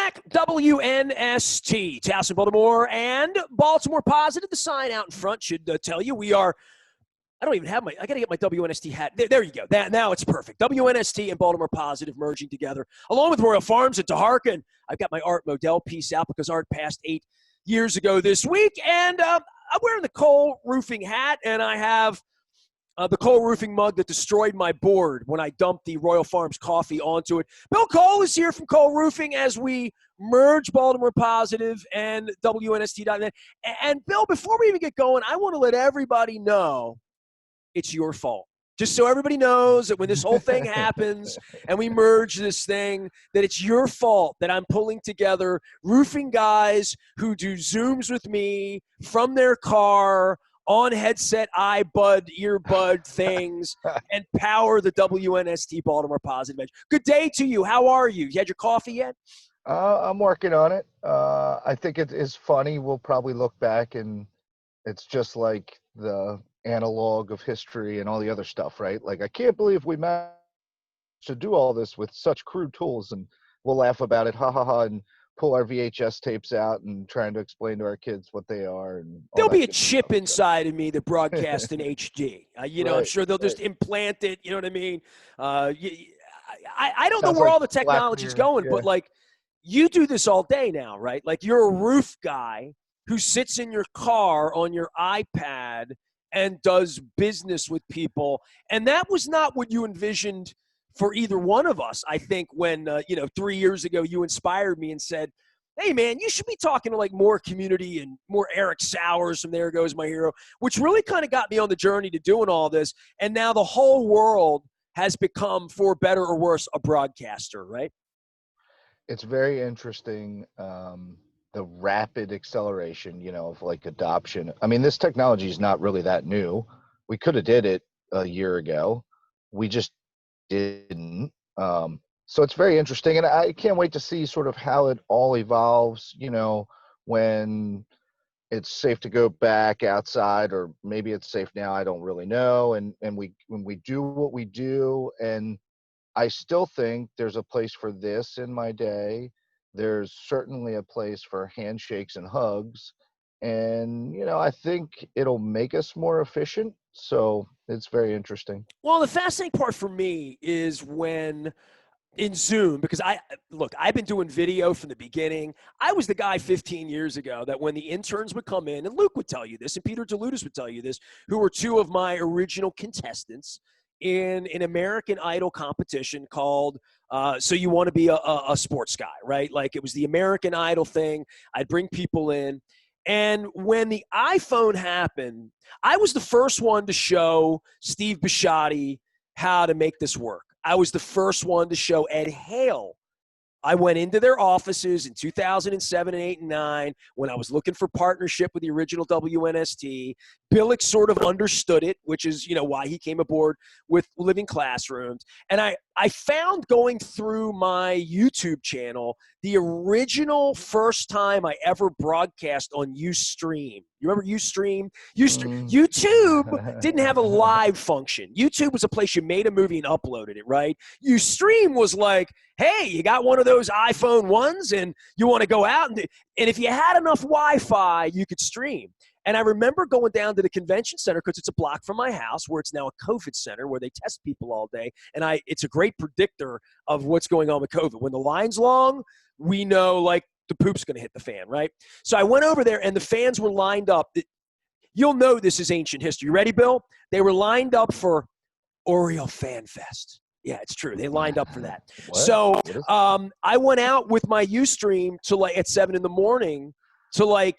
back. WNST, Towson, Baltimore, and Baltimore Positive. The sign out in front should tell you we are. I don't even have I got to get my WNST hat. There you go. Now it's perfect. WNST and Baltimore Positive merging together, along with Royal Farms at DeHarkin. I've got my Art Modell piece out because Art passed 8 years ago this week. And I'm wearing the Cole Roofing hat, and I have the Cole Roofing mug that destroyed my board when I dumped the Royal Farms coffee onto it. Bill Cole is here from Cole Roofing as we merge Baltimore Positive and WNST.net. And Bill, before we even get going, I want to let everybody know it's your fault. Just so everybody knows that when this whole thing happens and we merge this thing, that it's your fault that I'm pulling together roofing guys who do Zooms with me from their car on headset, earbud things, and power the WNST Baltimore Positive Edge. Good day to you. How are you? You had your coffee yet? I'm working on it. I think it is funny. We'll probably look back and it's just like the analog of history and all the other stuff, right? Like, I can't believe we managed to do all this with such crude tools, and we'll laugh about it, ha ha ha, and pull our VHS tapes out and trying to explain to our kids what they are. And there'll be a chip inside of me that broadcasts in HD. Right, I'm sure they'll just implant it. You know what I mean? I don't know where all the technology's going, but like, you do this all day now, right? Like, you're a roof guy who sits in your car on your iPad and does business with people. And that was not what you envisioned for either one of us. I think when, 3 years ago, you inspired me and said, hey, man, you should be talking to like more community and more Eric Sowers from There Goes My Hero, which really kind of got me on the journey to doing all this. And now the whole world has become, for better or worse, a broadcaster, right? It's very interesting. The rapid acceleration, of like adoption. I mean, this technology is not really that new. We could have did it a year ago. We just didn't. So it's very interesting, and I can't wait to see sort of how it all evolves, when it's safe to go back outside, or maybe it's safe now, I don't really know. And when we do what we do, and I still think there's a place for this in my day. There's certainly a place for handshakes and hugs. And, I think it'll make us more efficient. So it's very interesting. Well, the fascinating part for me is when in Zoom, because I've been doing video from the beginning. I was the guy 15 years ago that when the interns would come in, and Luke would tell you this, and Peter DeLutis would tell you this, who were two of my original contestants in an American Idol competition called So You Want to Be a Sports Guy, right? Like, it was the American Idol thing. I'd bring people in. And when the iPhone happened, I was the first one to show Steve Bisciotti how to make this work. I was the first one to show Ed Hale. I went into their offices in 2007 and 8 and 9 when I was looking for partnership with the original WNST. Billick sort of understood it, which is, why he came aboard with Living Classrooms. And I found, going through my YouTube channel, the original first time I ever broadcast on Ustream. You remember Ustream? YouTube didn't have a live function. YouTube was a place you made a movie and uploaded it, right? Ustream was like, hey, you got one of those iPhone 1s and you want to go out, and if you had enough Wi-Fi, you could stream. And I remember going down to the convention center, because it's a block from my house, where it's now a COVID center where they test people all day. And it's a great predictor of what's going on with COVID. When the line's long, we know, like, the poop's going to hit the fan, right? So I went over there, and the fans were lined up. You'll know this is ancient history. You ready, Bill? They were lined up for Oriole Fan Fest. Yeah, it's true. They lined up for that. What? So I went out with my Ustream to at 7 a.m. to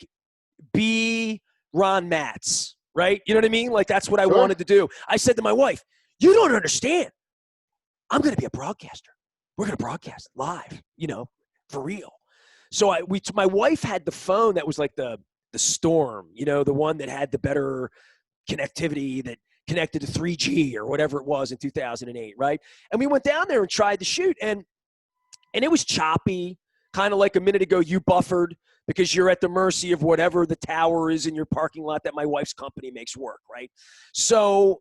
be Ron Matz, right? You know what I mean? Like, that's what I wanted to do. I said to my wife, you don't understand. I'm going to be a broadcaster. We're going to broadcast live, for real. So my wife had the phone that was like the Storm, the one that had the better connectivity, that connected to 3G or whatever it was in 2008, right? And we went down there and tried to shoot, and it was choppy, kind of like a minute ago you buffered, because you're at the mercy of whatever the tower is in your parking lot that my wife's company makes work, right? So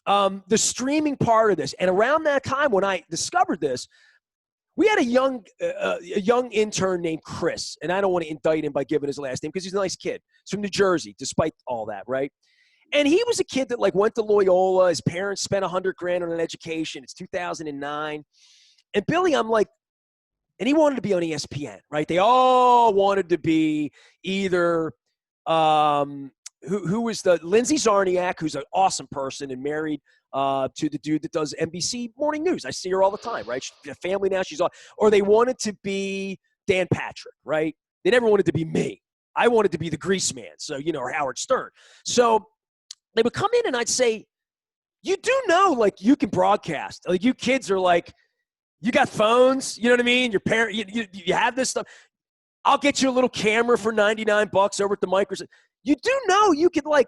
the streaming part of this, and around that time when I discovered this, we had a young intern named Chris, and I don't want to indict him by giving his last name because he's a nice kid. He's from New Jersey, despite all that, right? And he was a kid that like went to Loyola. His parents spent $100,000 on an education. It's 2009. And Billy, I'm like, and he wanted to be on ESPN, right? They all wanted to be either who was the Lindsay Zarniak, who's an awesome person and married to the dude that does NBC Morning News. I see her all the time, right? She's a family now. She's on, or they wanted to be Dan Patrick, right? They never wanted to be me. I wanted to be the Grease Man, so or Howard Stern. So they would come in and I'd say, you do know, like, you can broadcast. Like, you kids are like, you got phones, you know what I mean? Your parent, you have this stuff. I'll get you a little camera for $99 over at the Microsoft. You do know you could, like,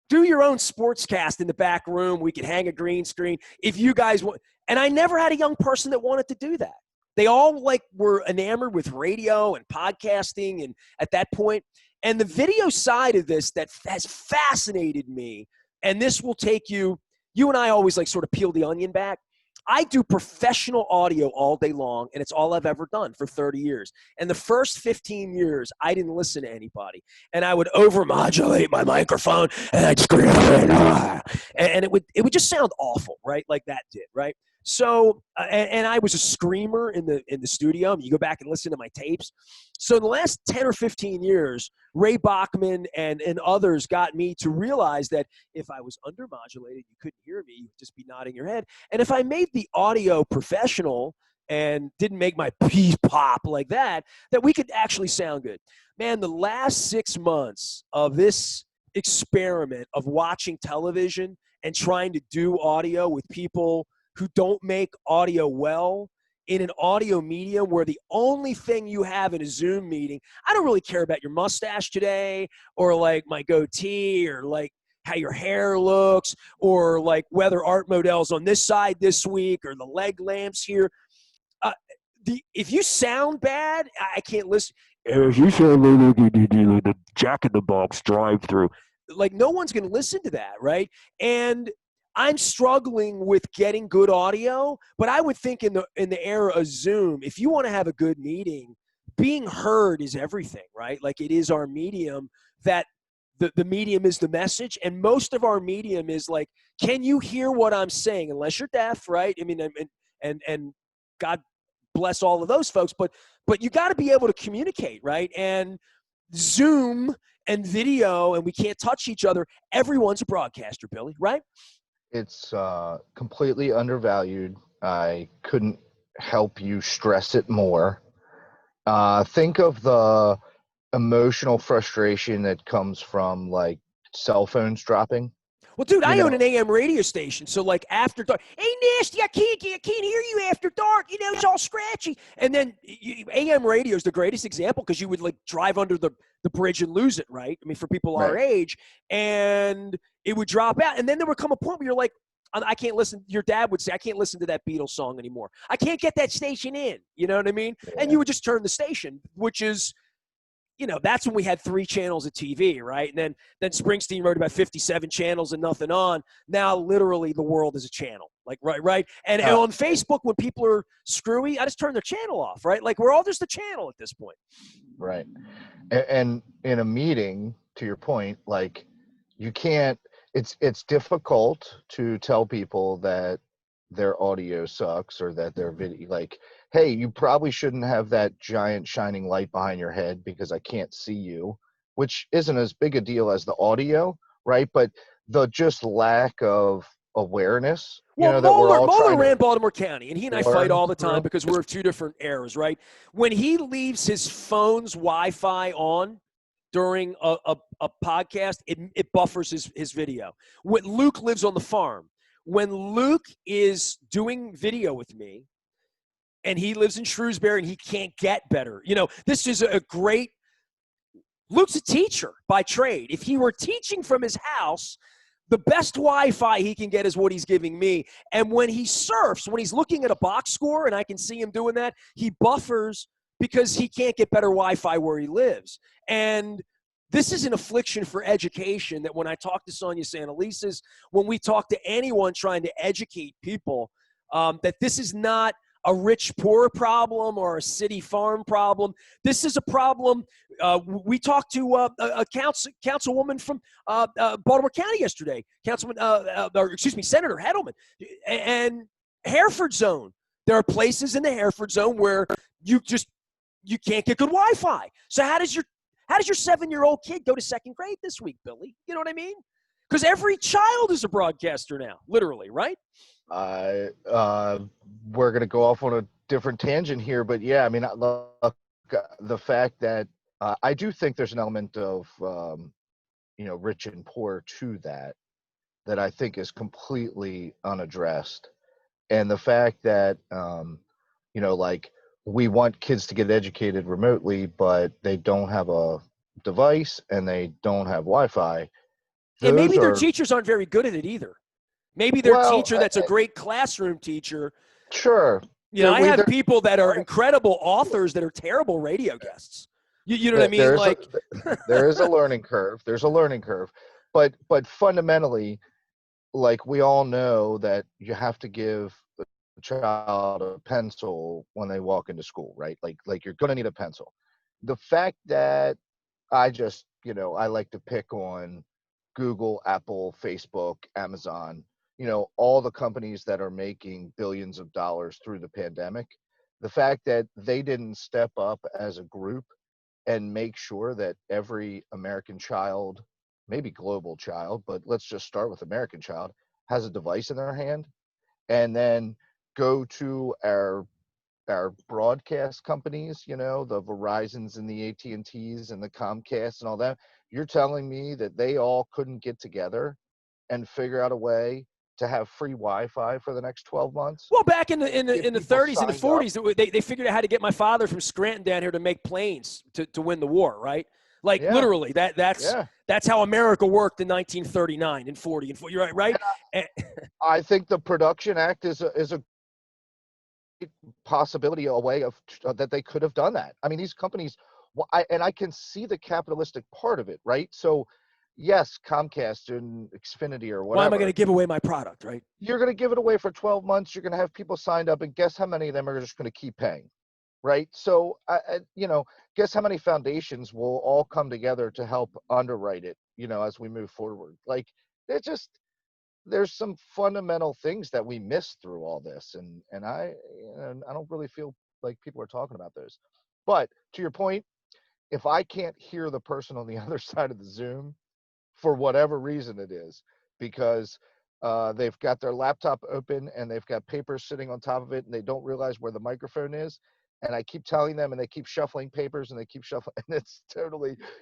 do your own sportscast in the back room. We could hang a green screen if you guys want. And I never had a young person that wanted to do that. They all, like, were enamored with radio and podcasting and at that point. And the video side of this that has fascinated me, and this will take you and I always, like, sort of peel the onion back. I do professional audio all day long, and it's all I've ever done for 30 years. And the first 15 years, I didn't listen to anybody. And I would overmodulate my microphone, and I'd scream, and it would just sound awful, right? Like that did, right? So, and I was a screamer in the studio. You go back and listen to my tapes. So in the last 10 or 15 years, Ray Bachman and others got me to realize that if I was undermodulated, you couldn't hear me, you'd just be nodding your head. And if I made the audio professional and didn't make my piece pop like that we could actually sound good. Man, the last 6 months of this experiment of watching television and trying to do audio with people who don't make audio well in an audio medium where the only thing you have in a Zoom meeting, I don't really care about your mustache today or like my goatee or like how your hair looks or like whether Art Modell's on this side this week or the leg lamps here. If you sound bad, I can't listen. If you sound like the Jack in the Box drive-through, like no one's going to listen to that, right? And I'm struggling with getting good audio, but I would think in the era of Zoom, if you want to have a good meeting, being heard is everything, right? Like it is our medium that the medium is the message, and most of our medium is like, can you hear what I'm saying? Unless you're deaf, right? I mean, and God bless all of those folks, but you got to be able to communicate, right? And Zoom and video, and we can't touch each other. Everyone's a broadcaster, Billy, right? It's completely undervalued. I couldn't help you stress it more. Think of the emotional frustration that comes from like cell phones dropping. Well, dude, I own an AM radio station, so like after dark, hey, Nasty, I can't hear you after dark. It's all scratchy. And then AM radio is the greatest example because you would like drive under the bridge and lose it, right? I mean, for people our age, and it would drop out. And then there would come a point where you're like, I can't listen. Your dad would say, I can't listen to that Beatles song anymore. I can't get that station in. You know what I mean? Yeah. And you would just turn the station, which is, that's when we had 3 channels of TV, right? And then Springsteen wrote about 57 channels and nothing on. Now, literally, the world is a channel. Like, right? And on Facebook, when people are screwy, I just turn their channel off, right? Like, we're all just a channel at this point. Right. And in a meeting, to your point, like, you can't – it's difficult to tell people that their audio sucks or that their video – like – hey, you probably shouldn't have that giant shining light behind your head because I can't see you, which isn't as big a deal as the audio, right? But the just lack of awareness, that we're all Mueller ran Baltimore County, and he and I fight all the time because we're of 2 different eras, right? When he leaves his phone's Wi-Fi on during a podcast, it buffers his video. When Luke lives on the farm, when Luke is doing video with me, and he lives in Shrewsbury, and he can't get better. This is a great – Luke's a teacher by trade. If he were teaching from his house, the best Wi-Fi he can get is what he's giving me. And when he surfs, when he's looking at a box score, and I can see him doing that, he buffers because he can't get better Wi-Fi where he lives. And this is an affliction for education that when I talk to Sonia Santelises, when we talk to anyone trying to educate people, that this is not – a rich poor problem or a city farm problem. This is a problem. We talked to a councilwoman from Baltimore County yesterday, Senator Hedelman, and Hereford Zone. There are places in the Hereford Zone where you can't get good Wi-Fi. So how does your 7-year-old kid go to second grade this week, Billy? You know what I mean? Because every child is a broadcaster now, literally, right? We're going to go off on a different tangent here, but yeah, I mean, look, the fact that I do think there's an element of, rich and poor to that I think is completely unaddressed. And the fact that, like we want kids to get educated remotely, but they don't have a device and they don't have Wi-Fi. And maybe Those their are, teachers aren't very good at it either. Maybe their well, teacher that's a great classroom teacher. sure. I have people that are incredible authors that are terrible radio guests. You know what I mean? There is a learning curve. There's a learning curve. But fundamentally, like we all know that you have to give a child a pencil when they walk into school, right? Like you're going to need a pencil. The fact that I like to pick on Google, Apple, Facebook, Amazon, all the companies that are making billions of dollars through the pandemic, the fact that they didn't step up as a group and make sure that every American child, maybe global child, but let's just start with American child, has a device in their hand, and then go to our broadcast companies, the Verizons and the AT&Ts and the Comcasts and all that. You're telling me that they all couldn't get together and figure out a way to have free Wi-Fi for the next 12 months? Well, back in the 30s and the 40s, they figured out how to get my father from Scranton down here to make planes to win the war, right? Like literally, that's how America worked in 1939 and 40 and 40. You're right? I think the Production Act is a possibility, a way of that they could have done that. I mean, these companies, I can see the capitalistic part of it, right? So yes, Comcast and Xfinity or whatever. Why am I going to give away my product, right? You're going to give it away for 12 months. You're going to have people signed up, and guess how many of them are just going to keep paying, right? So, guess how many foundations will all come together to help underwrite it, as we move forward. Like, there's some fundamental things that we miss through all this, and I don't really feel like people are talking about those. But to your point, if I can't hear the person on the other side of the Zoom, for whatever reason it is, because they've got their laptop open and they've got papers sitting on top of it and they don't realize where the microphone is, and I keep telling them and they keep shuffling papers and they keep shuffling, and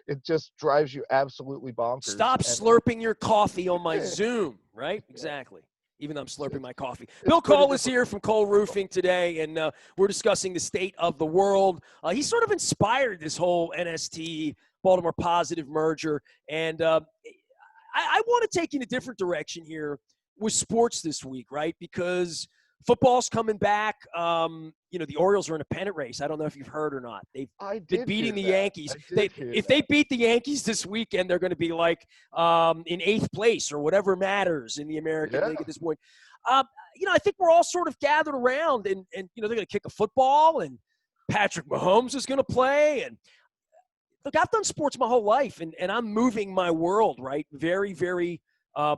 it just drives you absolutely bonkers. Stop slurping your coffee on my Zoom, right? Exactly. Even though I'm slurping my coffee. Bill Cole is here from Cole Roofing today, and we're discussing the state of the world. He sort of inspired this whole NST Baltimore Positive merger, and I want to take you in a different direction here with sports this week, right? Because football's coming back. The Orioles are in a pennant race. I don't know if you've heard or not. They've been beating the Yankees. If they beat the Yankees this weekend, they're going to be like in 8th place or whatever matters in the American League at this point. I think we're all sort of gathered around, and they're going to kick a football, and Patrick Mahomes is going to play. And look, I've done sports my whole life, and I'm moving my world, right, very, very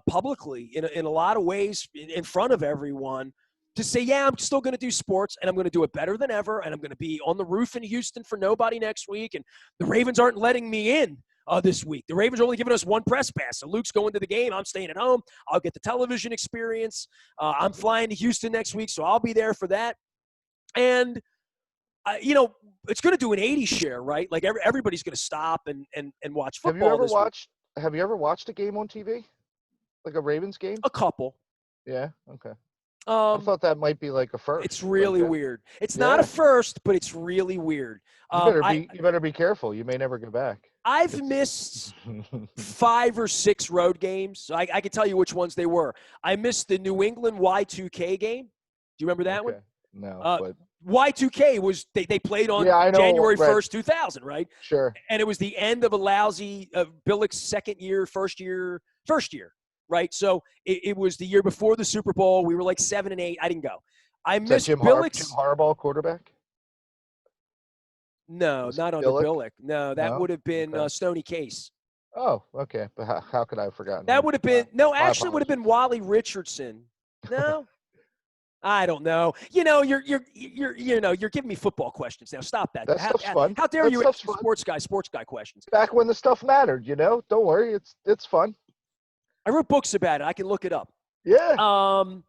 publicly in a lot of ways in front of everyone, to say, yeah, I'm still going to do sports, and I'm going to do it better than ever, and I'm going to be on the roof in Houston for nobody next week, and the Ravens aren't letting me in this week. The Ravens are only giving us one press pass, so Luke's going to the game. I'm staying at home. I'll get the television experience. I'm flying to Houston next week, so I'll be there for that. And, it's going to do an 80 share, right? Like everybody's going to stop and watch football. Have you ever watched a game on TV? Like a Ravens game? A couple. Yeah, okay. I thought that might be like a first. It's really weird. It's not a first, but it's really weird. You better be careful. You may never go back. I've missed 5 or 6 road games. I can tell you which ones they were. I missed the New England Y2K game. Do you remember that one? No, but Y2K was they played on January 1st, 2000, right? Sure. And it was the end of a lousy Billick's first year, right? So it was the year before the Super Bowl. We were like 7-8. I didn't go. I Is that missed Jim Billick's. Harbaugh quarterback? No, Was it not under Billick? Billick. No, that No? would have been Okay. Stony Case. Oh, okay. But how could I have forgotten That him? would have been no. My Actually, it would have been apologies. Wally Richardson. No, I don't know. You're giving me football questions now. Stop that. That stuff's fun. How dare That you ask stuff's fun. sports guy questions? Back when the stuff mattered, Don't worry, it's fun. I wrote books about it. I can look it up. Yeah. Um,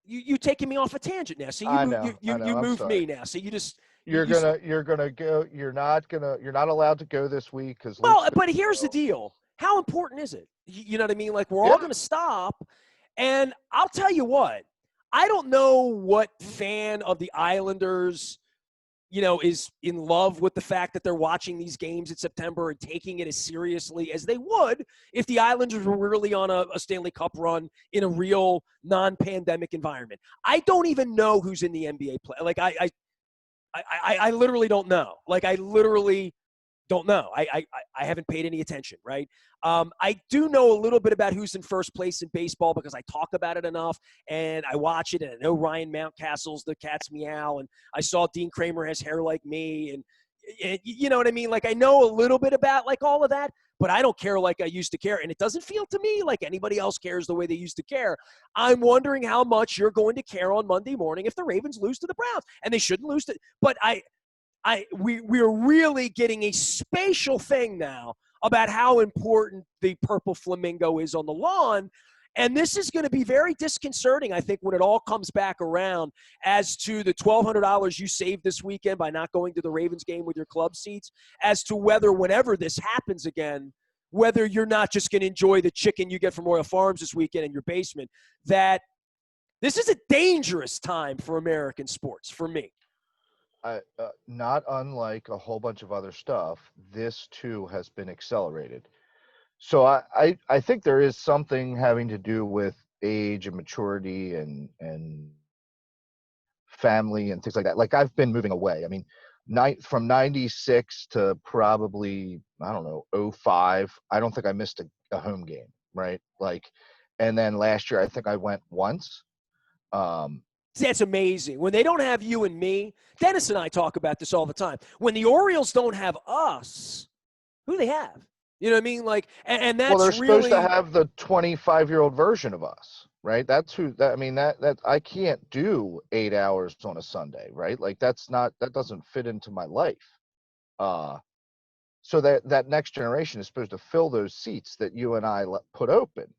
you taking me off a tangent now. So I know. you I'm moved sorry. me now. So you just You're gonna go. You're not allowed to go this week because Luke's well, gonna but here's the go. deal. How important is it? You know what I mean? Like we're all Yeah. going to stop, and I'll tell you what. I don't know what fan of the Islanders, is in love with the fact that they're watching these games in September and taking it as seriously as they would if the Islanders were really on a Stanley Cup run in a real non-pandemic environment. I don't even know who's in the NBA play. Like I literally don't know. Like I literally don't know. I haven't paid any attention, right? I do know a little bit about who's in first place in baseball because I talk about it enough and I watch it, and I know Ryan Mountcastle's the cat's meow, and I saw Dean Kramer has hair like me, and you know what I mean? Like I know a little bit about like all of that, but I don't care like I used to care, and it doesn't feel to me like anybody else cares the way they used to care. I'm wondering how much you're going to care on Monday morning if the Ravens lose to the Browns, and they shouldn't lose to. But we're really getting a spatial thing now about how important the purple flamingo is on the lawn. And this is going to be very disconcerting, I think, when it all comes back around as to the $1,200 you saved this weekend by not going to the Ravens game with your club seats, as to whether whenever this happens again, whether you're not just going to enjoy the chicken you get from Royal Farms this weekend in your basement, that this is a dangerous time for American sports, for me. Not unlike a whole bunch of other stuff, this too has been accelerated. So I think there is something having to do with age and maturity and family and things like that. Like I've been moving away. I mean, from 96 to probably, I don't know, '05. I don't think I missed a home game, right? Like, and then last year I think I went once. Um, That's amazing. When they don't have you and me, Dennis and I talk about this all the time. When the Orioles don't have us, who do they have? You know what I mean? Like, and well, that's they're supposed to really have the 25-year-old version of us, right? That's who that I mean that I can't do 8 hours on a Sunday, right? Like that doesn't fit into my life. Uh so that next generation is supposed to fill those seats that you and I put open.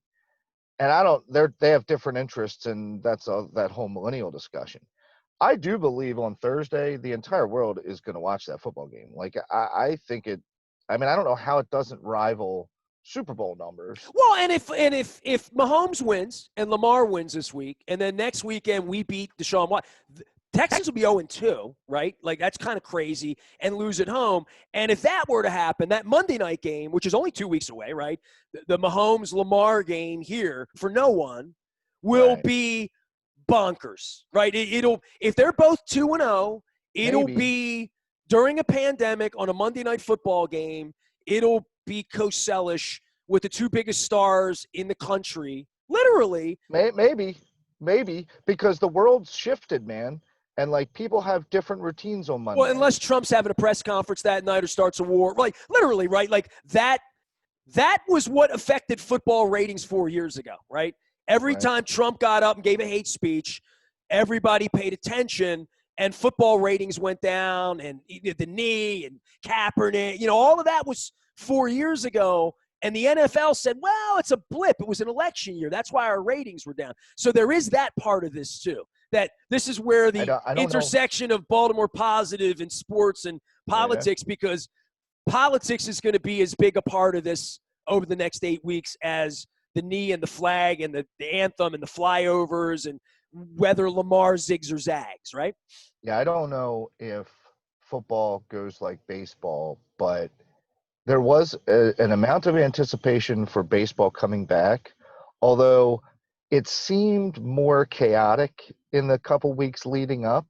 And I don't they have different interests, and that's that whole millennial discussion. I do believe on Thursday the entire world is going to watch that football game. Like I think it. I mean, I don't know how it doesn't rival Super Bowl numbers. well. And if Mahomes wins and Lamar wins this week, and then next weekend we beat Deshaun Watson, Texans will be 0-2, right? Like that's kind of crazy, and lose at home. And if that were to happen, that Monday night game, which is only 2 weeks away, right? The Mahomes Lamar game here for no one will Right? be bonkers, right? It'll if they're both 2-0, it'll Maybe, be during a pandemic on a Monday night football game. It'll be Coach Sellish with the two biggest stars in the country, literally. maybe because the world's shifted, man, and like people have different routines on Well, Monday. unless Trump's having a press conference that night or starts a war, like literally, right? Like that. That was what affected football ratings 4 years ago, right? Every Right? time Trump got up and gave a hate speech, everybody paid attention, and football ratings went down, and the knee and Kaepernick, all of that was 4 years ago. And the NFL said, well, it's a blip. It was an election year. That's why our ratings were down. So there is that part of this too. That this is where the I don't know. intersection of Baltimore positive and sports and Yeah. politics, because politics is going to be as big a part of this over the next 8 weeks as the knee and the flag and the anthem and the flyovers and whether Lamar zigs or zags, right? Yeah, I don't know if football goes like baseball, but there was an amount of anticipation for baseball coming back, although it seemed more chaotic in the couple weeks leading up.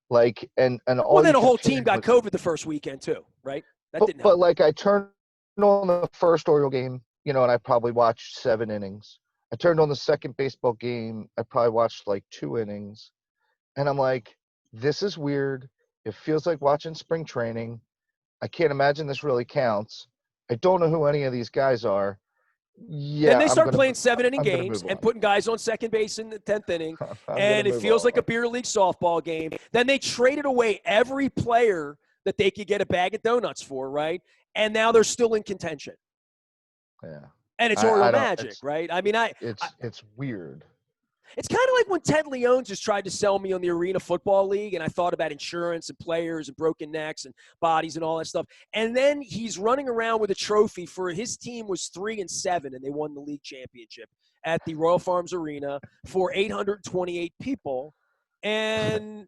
Like, and Well, all then you a kept whole team hearing got was, COVID the first weekend too, right? That didn't but help. like I turned on the first Oriole game, and I probably watched 7 innings. I turned on the second baseball game. I probably watched like 2 innings, and I'm like, this is weird. It feels like watching spring training. I can't imagine this really counts. I don't know who any of these guys are. Then Yeah, they I'm start gonna playing 7-inning I'm gonna games move and on. putting guys on second base in the 10th inning, I'm gonna and it move feels like a on. beer league softball game. Then they traded away every player that they could get a bag of donuts for, right? And now they're still in contention. Yeah. And it's I Oriole don't Magic, right? I mean, it's weird. it's kind of like when Ted Leone just tried to sell me on the Arena Football League, and I thought about insurance and players and broken necks and bodies and all that stuff. And then he's running around with a trophy for his team was 3-7, and they won the league championship at the Royal Farms Arena for 828 people. And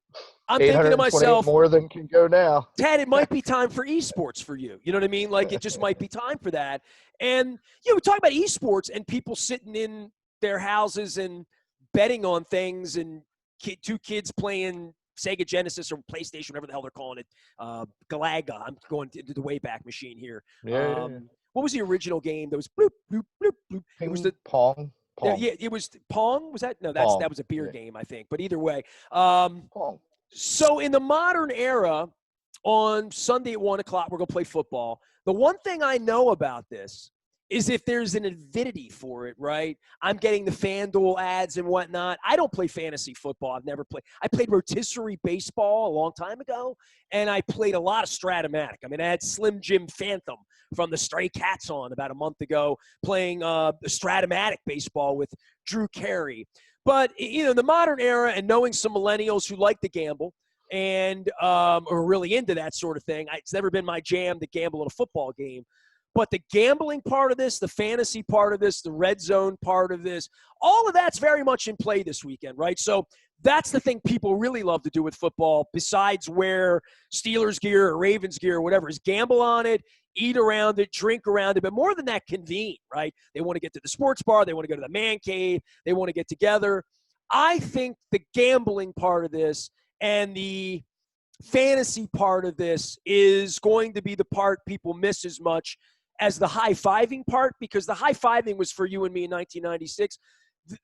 I'm thinking to 828 myself, more than can go now. Ted, it might be time for esports for you. You know what I mean? Like it just might be time for that. And we talk about esports and people sitting in their houses and betting on things, and two kids playing Sega Genesis or PlayStation, whatever the hell they're calling it. Galaga. I'm going to the Wayback Machine here. Yeah. What was the original game that was bloop, bloop, bloop, bloop? It was Ping pong. Pong. yeah, it was Pong. Was that? No, that Pong. was a beer Yeah. game, I think. But either way, Pong. so in the modern era, on Sunday at 1:00, we're going to play football. The one thing I know about this is if there's an avidity for it, right? I'm getting the FanDuel ads and whatnot. I don't play fantasy football. I've never played. I played rotisserie baseball a long time ago, and I played a lot of Stratomatic. I mean, I had Slim Jim Phantom from the Stray Cats on about a month ago playing Stratomatic baseball with Drew Carey. But, in the modern era and knowing some millennials who like to gamble, and are really into that sort of thing. It's never been my jam to gamble at a football game. But the gambling part of this, the fantasy part of this, the red zone part of this, all of that's very much in play this weekend, right? So that's the thing people really love to do with football, besides wear Steelers gear or Ravens gear or whatever, is gamble on it, eat around it, drink around it, but more than that, convene, right? They want to get to the sports bar. They want to go to the man cave. They want to get together. I think the gambling part of this and the fantasy part of this is going to be the part people miss as much as the high-fiving part, because the high-fiving was for you and me in 1996.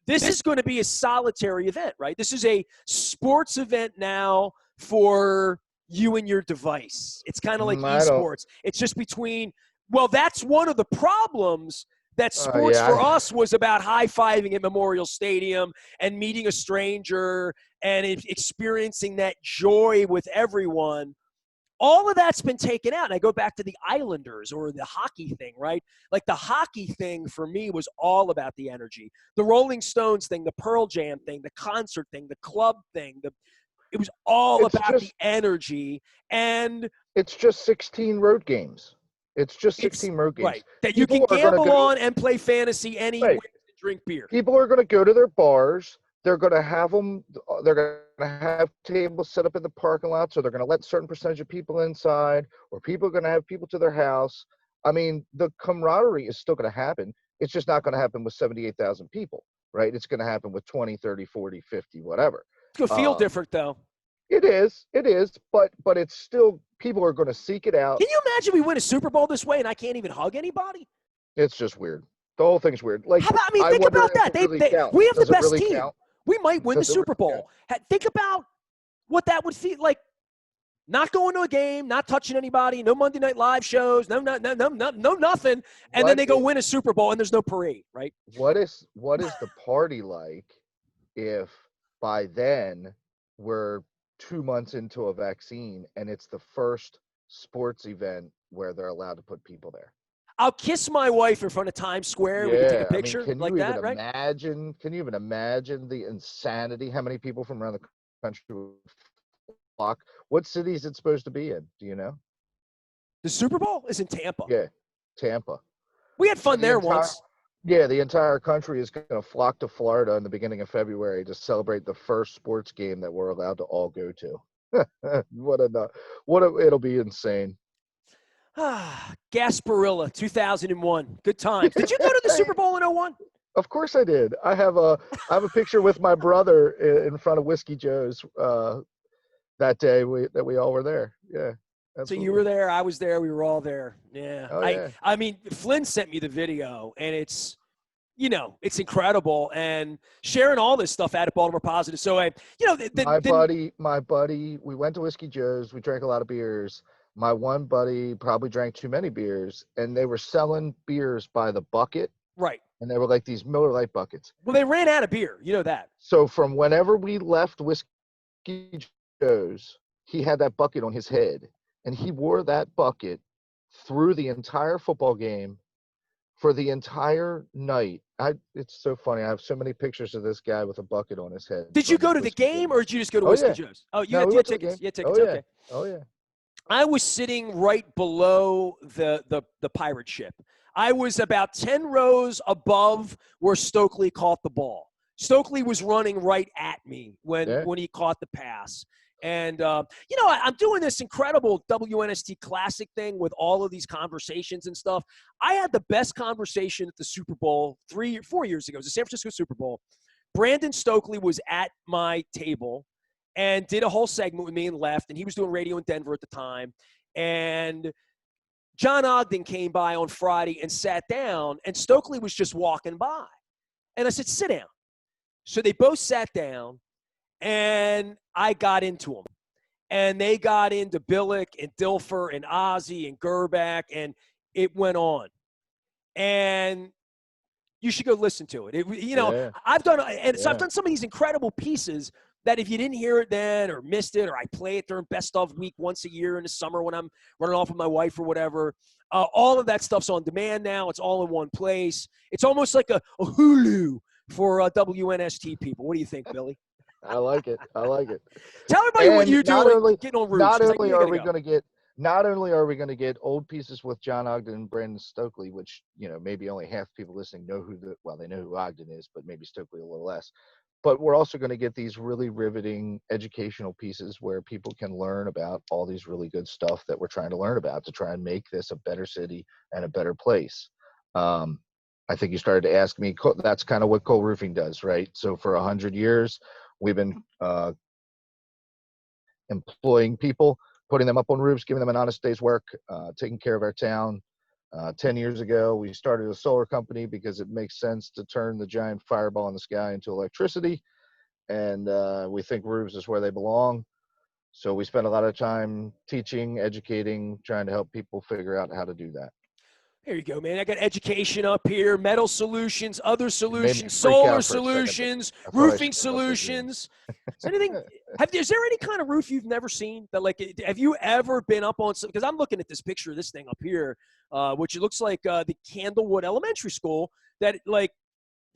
This is going to be a solitary event, right? This is a sports event now for you and your device. It's kind of like I don't. esports. It's just between, well, that's one of the problems that sports for Yeah. us was about high-fiving at Memorial Stadium and meeting a stranger and experiencing that joy with everyone. All of that's been taken out. And I go back to the Islanders or the hockey thing, right? Like the hockey thing for me was all about the energy. The Rolling Stones thing, the Pearl Jam thing, the concert thing, the club thing, it was all It's about the just energy. And it's just 16 road games. It's just it's 16 road games. right that you can People are going to gamble go. on and play fantasy anywhere Right. and drink beer. People are going to go to their bars. They're going to have them. They're going to have tables set up in the parking lot, so they're going to let a certain percentage of people inside, or people are going to have people to their house. I mean, the camaraderie is still going to happen. It's just not going to happen with 78,000 people, right? It's going to happen with 20, 30, 40, 50, whatever. It's going to feel different, though. It is, but it's still, people are going to seek it out. Can you imagine we win a Super Bowl this way and I can't even hug anybody? It's just weird. The whole thing's weird. Like, How about, I mean, I think wonder about if that. it really counts. We have Does the it best really team. count? We might win the Does it Super really Bowl. Think about what that would feel like. Not going to a game, not touching anybody, no Monday Night Live shows, no nothing, and then they go win a Super Bowl and there's no parade, right? What is the party like if by then we're 2 months into a vaccine and it's the first sports event where they're allowed to put people there? I'll kiss my wife in front of Times Square. We can take a I mean, picture like that, right? can you even imagine the insanity? How many people from around the country would flock? What city is it supposed to be in? Do you know? The Super Bowl is in Tampa. Yeah, Tampa. We had fun there once. Yeah, the entire country is going to flock to Florida in the beginning of February to celebrate the first sports game that we're allowed to all go to. It'll be insane. Gasparilla, 2001. Good times. Did you go to the Super Bowl in 01? Of course I did. I have a picture with my brother in front of Whiskey Joe's that day that we all were there. Yeah. Absolutely. So you were there, I was there, we were all there. Yeah. Oh, yeah. I mean, Flynn sent me the video, and it's it's incredible, and sharing all this stuff out at Baltimore Positive. So My buddy, we went to Whiskey Joe's. We drank a lot of beers. My one buddy probably drank too many beers, and they were selling beers by the bucket, right. and they were like these Miller Lite buckets. Well, they ran out of beer. You know that. So from whenever we left Whiskey Joe's, he had that bucket on his head, and he wore that bucket through the entire football game for the entire night. It's so funny. I have so many pictures of this guy with a bucket on his head. Did you go to the game, or did you just go to Whiskey Joe's? Oh, you No, had, we you had went to the tickets. game. You had tickets. Oh, yeah. Okay. Oh, yeah. I was sitting right below the pirate ship. I was about 10 rows above where Stokely caught the ball. Stokely was running right at me when he caught the pass. And, I'm doing this incredible WNST Classic thing with all of these conversations and stuff. I had the best conversation at the Super Bowl 4 years ago. It was the San Francisco Super Bowl. Brandon Stokely was at my table and did a whole segment with me and left, and he was doing radio in Denver at the time. And John Ogden came by on Friday and sat down, and Stokely was just walking by. And I said, sit down. So they both sat down, and I got into them. And they got into Billick and Dilfer and Ozzie and Gerback, and it went on. And you should go listen to it. I've done some of these incredible pieces that if you didn't hear it then or missed it, or I play it during best of week once a year in the summer when I'm running off with my wife or whatever, all of that stuff's on demand now. It's all in one place. It's almost like a Hulu for WNST people. What do you think, Billy? I like it. Tell everybody what you do getting on roofs. Not only are we going to get old pieces with John Ogden and Brandon Stokely, which, maybe only half the people listening know they know who Ogden is, but maybe Stokely a little less. But we're also going to get these really riveting educational pieces where people can learn about all these really good stuff that we're trying to learn about to try and make this a better city and a better place. I think you started to ask me, that's kind of what Cole Roofing does, right? So for 100 years, we've been employing people, putting them up on roofs, giving them an honest day's work, taking care of our town. 10 years ago, we started a solar company because it makes sense to turn the giant fireball in the sky into electricity. And we think roofs is where they belong. So we spend a lot of time teaching, educating, trying to help people figure out how to do that. Here you go, man. I got education up here, metal solutions, other solutions, solar solutions, roofing solutions. Is there any kind of roof you've never seen that, have you ever been up on? Because I'm looking at this picture of this thing up here, which it looks like the Candlewood Elementary School that,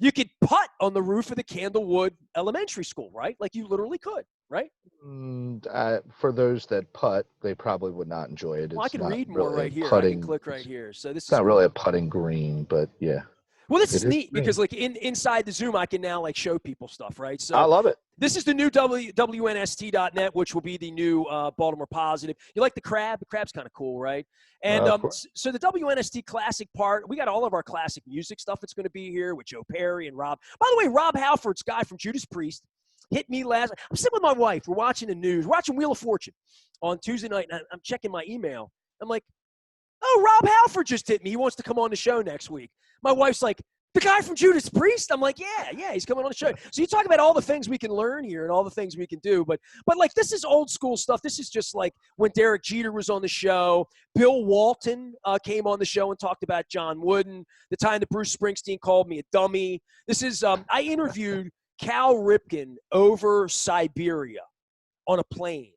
you could putt on the roof of the Candlewood Elementary School, right? Like you literally could, right? For those that putt, they probably would not enjoy it. Well, I can read more really right here. Putting, I can click right here. So this is not really a putting green, but yeah. Well, this is neat because inside the Zoom, I can now show people stuff, right? So I love it. This is the new WNST.net, which will be the new Baltimore Positive. You like the crab? The crab's kind of cool, right? And so the WNST Classic part, we got all of our classic music stuff that's going to be here with Joe Perry and Rob. By the way, Rob Halford's guy from Judas Priest hit me last. I'm sitting with my wife. We're watching the news. We're watching Wheel of Fortune on Tuesday night, and I'm checking my email. I'm like, oh, Rob Halford just hit me. He wants to come on the show next week. My wife's like, the guy from Judas Priest? I'm like, yeah, he's coming on the show. So you talk about all the things we can learn here and all the things we can do. But this is old school stuff. This is just like when Derek Jeter was on the show. Bill Walton came on the show and talked about John Wooden. The time that Bruce Springsteen called me a dummy. This is I interviewed Cal Ripken over Siberia on a plane.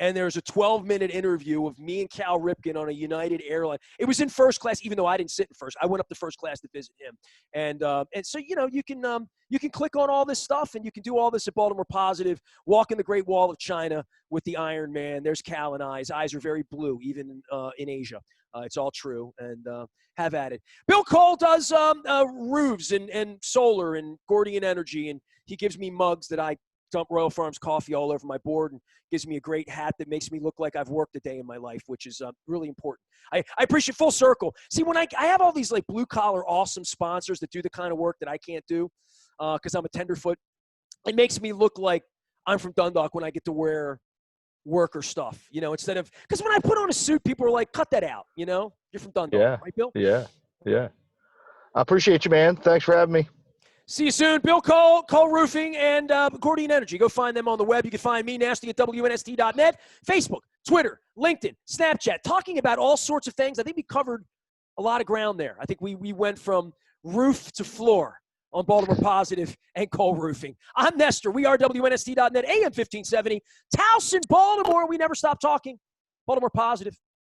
And there's a 12-minute interview of me and Cal Ripken on a United airline. It was in first class, even though I didn't sit in first. I went up to first class to visit him. And so you can click on all this stuff, and you can do all this at Baltimore Positive. Walk in the Great Wall of China with the Iron Man. There's Cal and I. His eyes are very blue, even in Asia. It's all true. And have at it. Bill Cole does roofs and solar and Gordian Energy, and he gives me mugs that I dump Royal Farms coffee all over my board and gives me a great hat that makes me look like I've worked a day in my life, which is really important. I appreciate full circle. See, when I have all these blue collar, awesome sponsors that do the kind of work that I can't do because I'm a tenderfoot, it makes me look like I'm from Dundalk when I get to wear worker stuff, instead of, because when I put on a suit, people are like, cut that out, you're from Dundalk, right, Bill? Yeah. I appreciate you, man. Thanks for having me. See you soon. Bill Cole, Cole Roofing, and Gordian Energy. Go find them on the web. You can find me, Nasty, at WNST.net, Facebook, Twitter, LinkedIn, Snapchat, talking about all sorts of things. I think we covered a lot of ground there. I think we went from roof to floor on Baltimore Positive and Cole Roofing. I'm Nestor. We are WNST.net, AM 1570. Towson, Baltimore. We never stop talking. Baltimore Positive.